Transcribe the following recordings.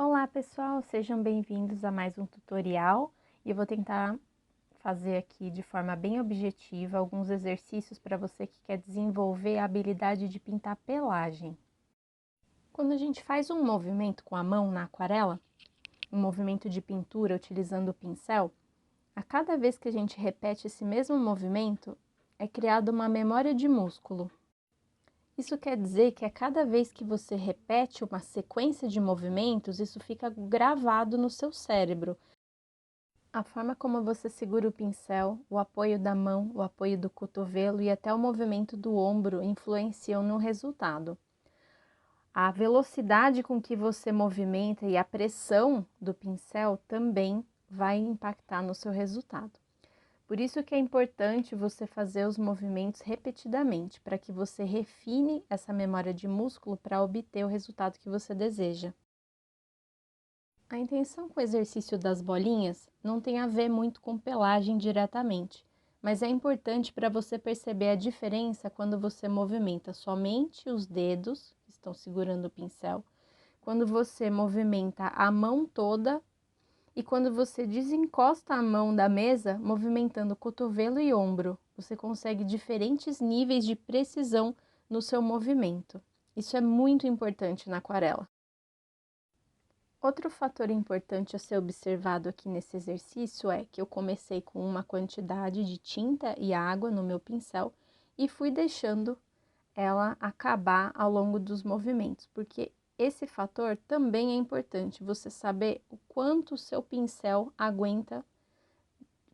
Olá pessoal, sejam bem-vindos a mais um tutorial e eu vou tentar fazer aqui de forma bem objetiva alguns exercícios para você que quer desenvolver a habilidade de pintar pelagem. Quando a gente faz um movimento com a mão na aquarela, um movimento de pintura utilizando o pincel, a cada vez que a gente repete esse mesmo movimento, é criada uma memória de músculo. Isso quer dizer que a cada vez que você repete uma sequência de movimentos, isso fica gravado no seu cérebro. A forma como você segura o pincel, o apoio da mão, o apoio do cotovelo e até o movimento do ombro influenciam no resultado. A velocidade com que você movimenta e a pressão do pincel também vai impactar no seu resultado. Por isso que é importante você fazer os movimentos repetidamente, para que você refine essa memória de músculo para obter o resultado que você deseja. A intenção com o exercício das bolinhas não tem a ver muito com pelagem diretamente, mas é importante para você perceber a diferença quando você movimenta somente os dedos, que estão segurando o pincel, quando você movimenta a mão toda e quando você desencosta a mão da mesa, movimentando cotovelo e ombro, você consegue diferentes níveis de precisão no seu movimento. Isso é muito importante na aquarela. Outro fator importante a ser observado aqui nesse exercício é que eu comecei com uma quantidade de tinta e água no meu pincel e fui deixando ela acabar ao longo dos movimentos, porque esse fator também é importante, você saber o quanto o seu pincel aguenta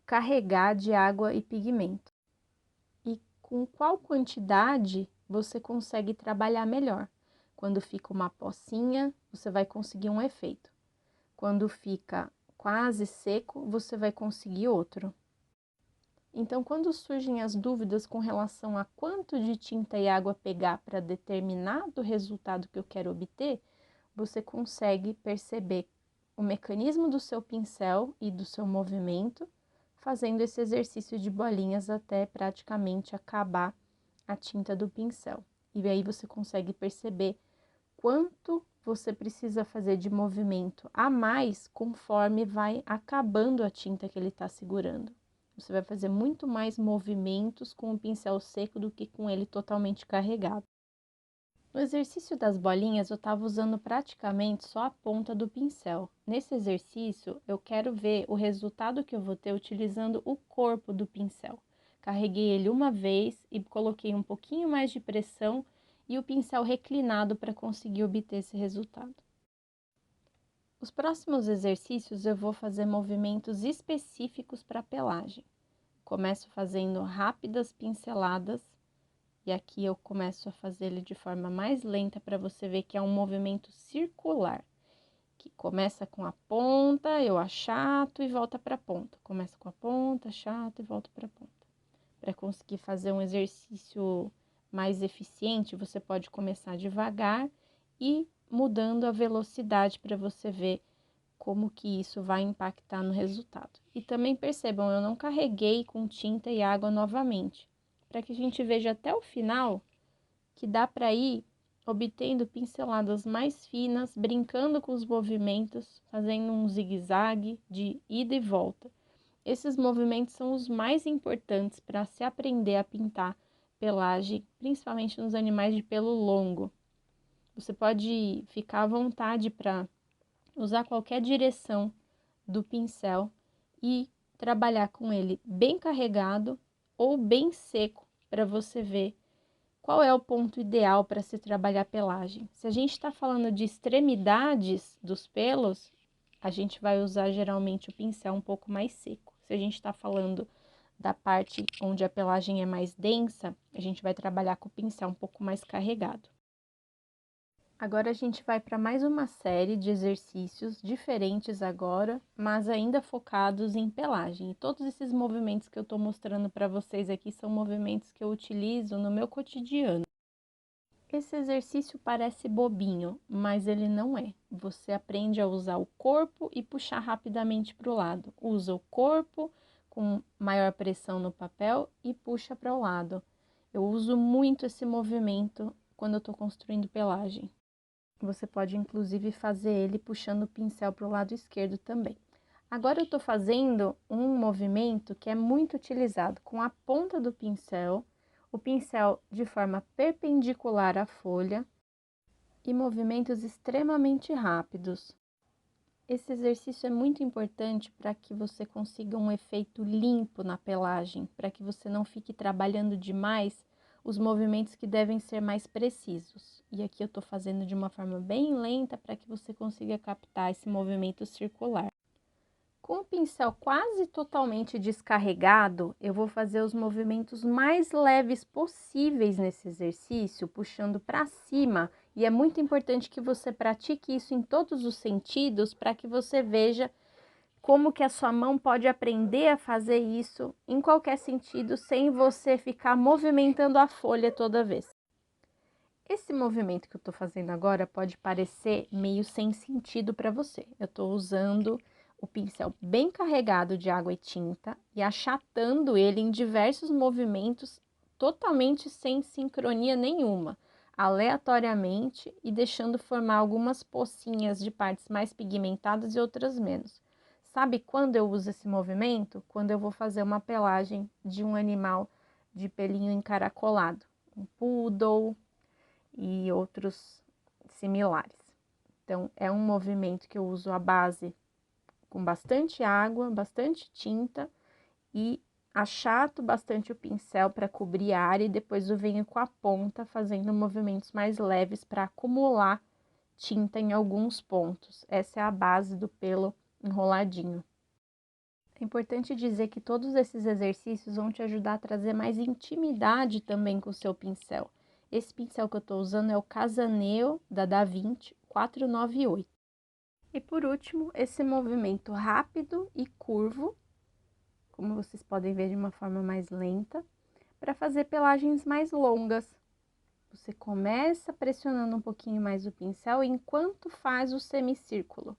carregar de água e pigmento. E com qual quantidade você consegue trabalhar melhor. Quando fica uma pocinha, você vai conseguir um efeito. Quando fica quase seco, você vai conseguir outro. Então, quando surgem as dúvidas com relação a quanto de tinta e água pegar para determinado resultado que eu quero obter, você consegue perceber o mecanismo do seu pincel e do seu movimento, fazendo esse exercício de bolinhas até praticamente acabar a tinta do pincel. E aí você consegue perceber quanto você precisa fazer de movimento a mais conforme vai acabando a tinta que ele está segurando. Você vai fazer muito mais movimentos com o pincel seco do que com ele totalmente carregado. No exercício das bolinhas, eu estava usando praticamente só a ponta do pincel. Nesse exercício, eu quero ver o resultado que eu vou ter utilizando o corpo do pincel. Carreguei ele uma vez e coloquei um pouquinho mais de pressão e o pincel reclinado para conseguir obter esse resultado. Os próximos exercícios eu vou fazer movimentos específicos para pelagem. Começo fazendo rápidas pinceladas e aqui eu começo a fazer ele de forma mais lenta para você ver que é um movimento circular, que começa com a ponta, eu achato e volta para a ponta. Começa com a ponta, achato e volta para a ponta. Para conseguir fazer um exercício mais eficiente, você pode começar devagar e mudando a velocidade para você ver como que isso vai impactar no resultado. E também percebam, eu não carreguei com tinta e água novamente, para que a gente veja até o final que dá para ir obtendo pinceladas mais finas, brincando com os movimentos, fazendo um zigue-zague de ida e volta. Esses movimentos são os mais importantes para se aprender a pintar pelagem, principalmente nos animais de pelo longo. Você pode ficar à vontade para usar qualquer direção do pincel e trabalhar com ele bem carregado ou bem seco para você ver qual é o ponto ideal para se trabalhar pelagem. Se a gente está falando de extremidades dos pelos, a gente vai usar geralmente o pincel um pouco mais seco. Se a gente está falando da parte onde a pelagem é mais densa, a gente vai trabalhar com o pincel um pouco mais carregado. Agora a gente vai para mais uma série de exercícios diferentes agora, mas ainda focados em pelagem. E todos esses movimentos que eu estou mostrando para vocês aqui são movimentos que eu utilizo no meu cotidiano. Esse exercício parece bobinho, mas ele não é. Você aprende a usar o corpo e puxar rapidamente para o lado. Usa o corpo com maior pressão no papel e puxa para o lado. Eu uso muito esse movimento quando eu estou construindo pelagem. Você pode, inclusive, fazer ele puxando o pincel para o lado esquerdo também. Agora, eu estou fazendo um movimento que é muito utilizado com a ponta do pincel, o pincel de forma perpendicular à folha e movimentos extremamente rápidos. Esse exercício é muito importante para que você consiga um efeito limpo na pelagem, para que você não fique trabalhando demais os movimentos que devem ser mais precisos. E aqui eu estou fazendo de uma forma bem lenta para que você consiga captar esse movimento circular. Com o pincel quase totalmente descarregado, eu vou fazer os movimentos mais leves possíveis nesse exercício, puxando para cima. E é muito importante que você pratique isso em todos os sentidos, para que você veja como que a sua mão pode aprender a fazer isso em qualquer sentido, sem você ficar movimentando a folha toda vez. Esse movimento que eu estou fazendo agora pode parecer meio sem sentido para você. Eu estou usando o pincel bem carregado de água e tinta e achatando ele em diversos movimentos totalmente sem sincronia nenhuma, aleatoriamente e deixando formar algumas pocinhas de partes mais pigmentadas e outras menos. Sabe quando eu uso esse movimento? Quando eu vou fazer uma pelagem de um animal de pelinho encaracolado, um poodle e outros similares. Então, é um movimento que eu uso a base com bastante água, bastante tinta e achato bastante o pincel para cobrir a área e depois eu venho com a ponta fazendo movimentos mais leves para acumular tinta em alguns pontos. Essa é a base do pelo enroladinho. É importante dizer que todos esses exercícios vão te ajudar a trazer mais intimidade também com o seu pincel. Esse pincel que eu estou usando é o Casaneo da Da-Vinci 498. E por último, esse movimento rápido e curvo, como vocês podem ver de uma forma mais lenta, para fazer pelagens mais longas. Você começa pressionando um pouquinho mais o pincel enquanto faz o semicírculo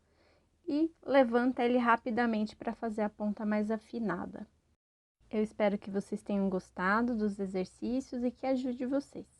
e levanta ele rapidamente para fazer a ponta mais afinada. Eu espero que vocês tenham gostado dos exercícios e que ajude vocês.